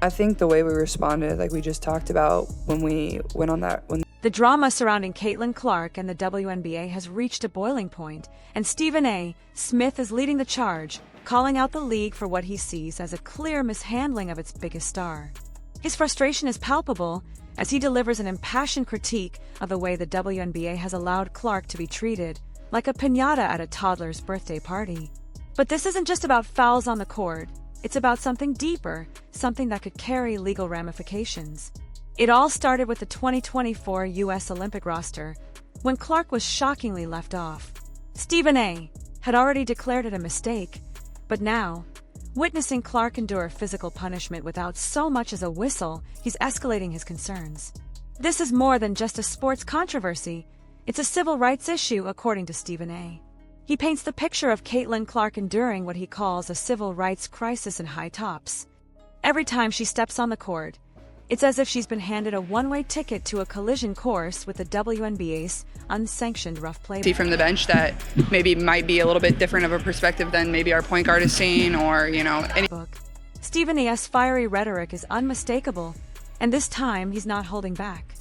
I think the way we responded, like we just talked about when we went on that, The drama surrounding Caitlyn Clark and the WNBA has reached a boiling point, and Stephen A. Smith is leading the charge, calling out the league for what he sees as a clear mishandling of its biggest star. His frustration is palpable as he delivers an impassioned critique of the way the WNBA has allowed Clark to be treated like a piñata at a toddler's birthday party. But this isn't just about fouls on the court. It's about something deeper, something that could carry legal ramifications. It all started with the 2024 U.S. Olympic roster, when Clark was shockingly left off. Stephen A. had already declared it a mistake, but now, witnessing Clark endure physical punishment without so much as a whistle, he's escalating his concerns. This is more than just a sports controversy. It's a civil rights issue, according to Stephen A. He paints the picture of Caitlyn Clark enduring what he calls a civil rights crisis in high tops. Every time she steps on the court, it's as if she's been handed a one-way ticket to a collision course with the WNBA's unsanctioned rough play. See from the bench that maybe might be a little bit different of a perspective than maybe our point guard is seeing, or, any. Stephen A.'s fiery rhetoric is unmistakable, and this time he's not holding back.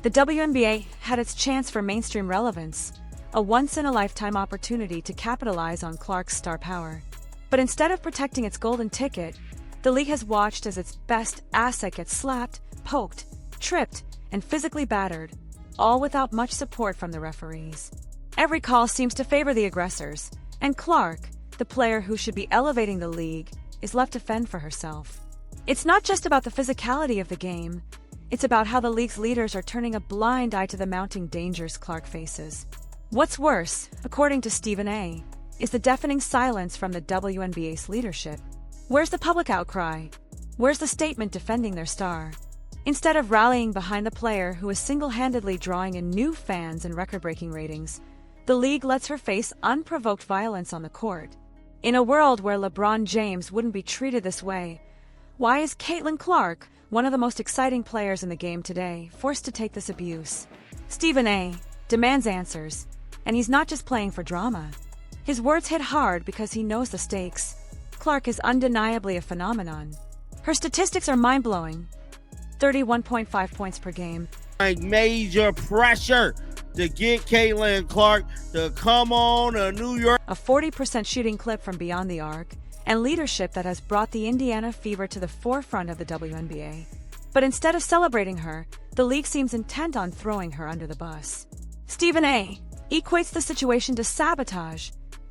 The WNBA had its chance for mainstream relevance, a once-in-a-lifetime opportunity to capitalize on Clark's star power. But instead of protecting its golden ticket, the league has watched as its best asset gets slapped, poked, tripped, and physically battered, all without much support from the referees. Every call seems to favor the aggressors, and Clark, the player who should be elevating the league, is left to fend for herself. It's not just about the physicality of the game, it's about how the league's leaders are turning a blind eye to the mounting dangers Clark faces. What's worse, according to Stephen A., is the deafening silence from the WNBA's leadership. Where's the public outcry? Where's the statement defending their star? Instead of rallying behind the player who is single-handedly drawing in new fans and record-breaking ratings, the league lets her face unprovoked violence on the court. In a world where LeBron James wouldn't be treated this way, why is Caitlyn Clark, one of the most exciting players in the game today, forced to take this abuse? Stephen A. demands answers, and he's not just playing for drama. His words hit hard because he knows the stakes. Clark is undeniably a phenomenon. Her statistics are mind-blowing. 31.5 points per game. Major pressure to get Caitlyn Clark to come on to New York. A 40% shooting clip from beyond the arc, and leadership that has brought the Indiana Fever to the forefront of the WNBA. But instead of celebrating her, the league seems intent on throwing her under the bus. Stephen A. equates the situation to sabotage,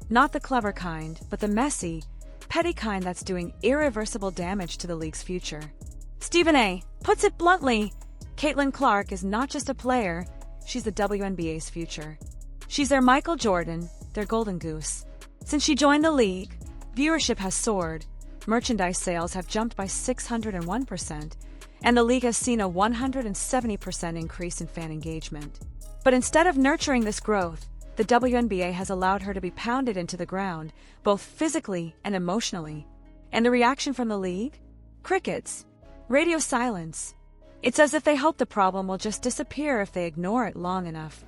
not the clever kind, but the messy, petty kind that's doing irreversible damage to the league's future. Stephen A. puts it bluntly, Caitlyn Clark is not just a player, she's the WNBA's future. She's their Michael Jordan, their golden goose. Since she joined the league, viewership has soared, merchandise sales have jumped by 601%, and the league has seen a 170% increase in fan engagement. But instead of nurturing this growth, the WNBA has allowed her to be pounded into the ground, both physically and emotionally. And the reaction from the league? Crickets. Radio silence. It's as if they hope the problem will just disappear if they ignore it long enough.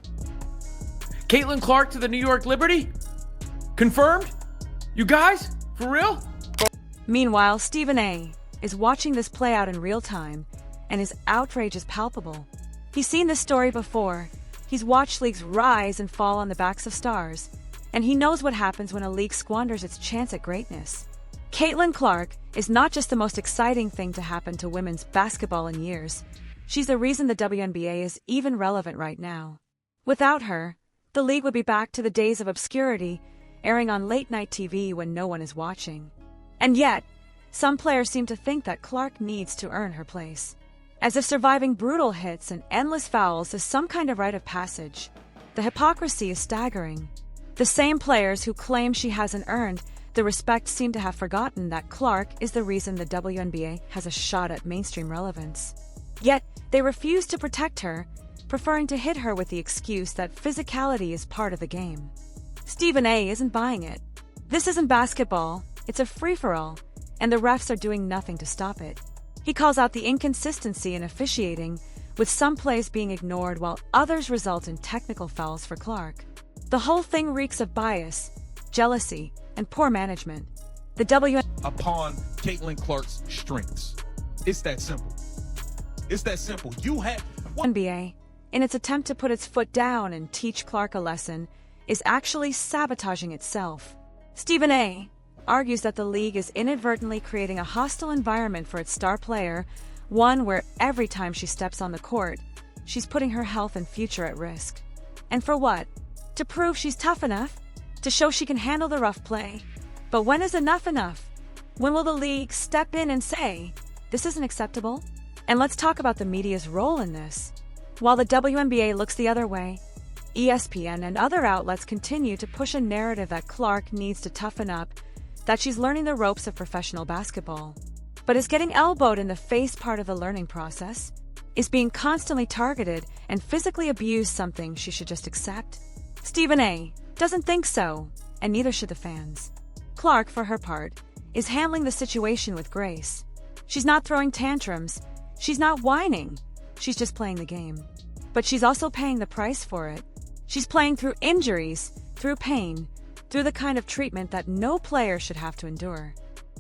Caitlyn Clark to the New York Liberty? Confirmed? You guys? For real? Meanwhile, Stephen A. is watching this play out in real time, and his outrage is palpable. He's seen this story before. He's watched leagues rise and fall on the backs of stars, and he knows what happens when a league squanders its chance at greatness. Caitlyn Clark is not just the most exciting thing to happen to women's basketball in years. She's the reason the WNBA is even relevant right now. Without her, the league would be back to the days of obscurity, airing on late-night TV when no one is watching. And yet, some players seem to think that Clark needs to earn her place. As if surviving brutal hits and endless fouls is some kind of rite of passage. The hypocrisy is staggering. The same players who claim she hasn't earned the respect seem to have forgotten that Clark is the reason the WNBA has a shot at mainstream relevance. Yet, they refuse to protect her, preferring to hit her with the excuse that physicality is part of the game. Stephen A. isn't buying it. This isn't basketball, it's a free-for-all, and the refs are doing nothing to stop it. He calls out the inconsistency in officiating, with some plays being ignored while others result in technical fouls for Clark. The whole thing reeks of bias, jealousy, and poor management. The upon Caitlyn Clark's strengths. It's that simple. It's that simple. You have... NBA, in its attempt to put its foot down and teach Clark a lesson, is actually sabotaging itself. Stephen A. argues that the league is inadvertently creating a hostile environment for its star player, one where every time she steps on the court, she's putting her health and future at risk. And for what? To prove she's tough enough? To show she can handle the rough play? But when is enough enough? When will the league step in and say, this isn't acceptable? And let's talk about the media's role in this. While the WNBA looks the other way, ESPN and other outlets continue to push a narrative that Clark needs to toughen up, that she's learning the ropes of professional basketball. But is getting elbowed in the face part of the learning process? Is being constantly targeted and physically abused something she should just accept? Stephen A. doesn't think so, and neither should the fans. Clark, for her part, is handling the situation with grace. She's not throwing tantrums. She's not whining. She's just playing the game. But she's also paying the price for it. She's playing through injuries, through pain, through the kind of treatment that no player should have to endure.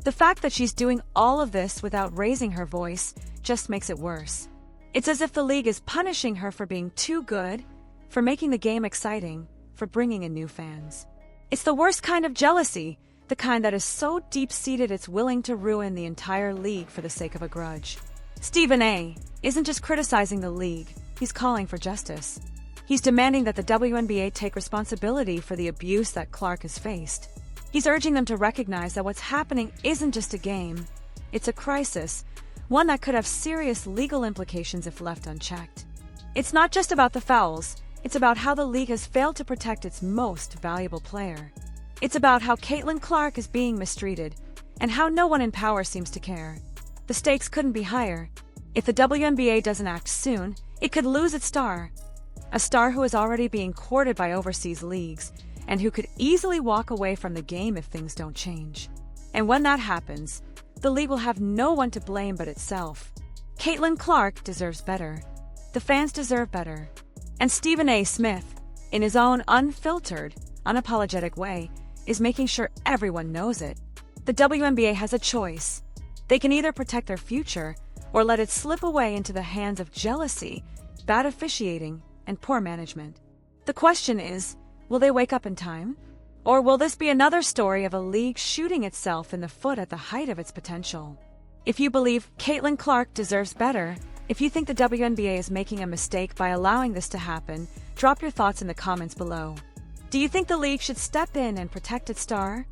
The fact that she's doing all of this without raising her voice just makes it worse. It's as if the league is punishing her for being too good, for making the game exciting, for bringing in new fans. It's the worst kind of jealousy, the kind that is so deep-seated it's willing to ruin the entire league for the sake of a grudge. Stephen A. isn't just criticizing the league, he's calling for justice. He's demanding that the WNBA take responsibility for the abuse that Clark has faced. He's urging them to recognize that what's happening isn't just a game, it's a crisis, one that could have serious legal implications if left unchecked. It's not just about the fouls, it's about how the league has failed to protect its most valuable player. It's about how Caitlyn Clark is being mistreated, and how no one in power seems to care. The stakes couldn't be higher. If the WNBA doesn't act soon, it could lose its star. A star who is already being courted by overseas leagues, and who could easily walk away from the game if things don't change. And when that happens, the league will have no one to blame but itself. Caitlyn Clark deserves better. The fans deserve better. And Stephen A. Smith, in his own unfiltered, unapologetic way, is making sure everyone knows it. The WNBA has a choice. They can either protect their future or let it slip away into the hands of jealousy, bad officiating, and poor management. The question is, will they wake up in time? Or will this be another story of a league shooting itself in the foot at the height of its potential? If you believe Caitlyn Clark deserves better, if you think the WNBA is making a mistake by allowing this to happen, drop your thoughts in the comments below. Do you think the league should step in and protect its star?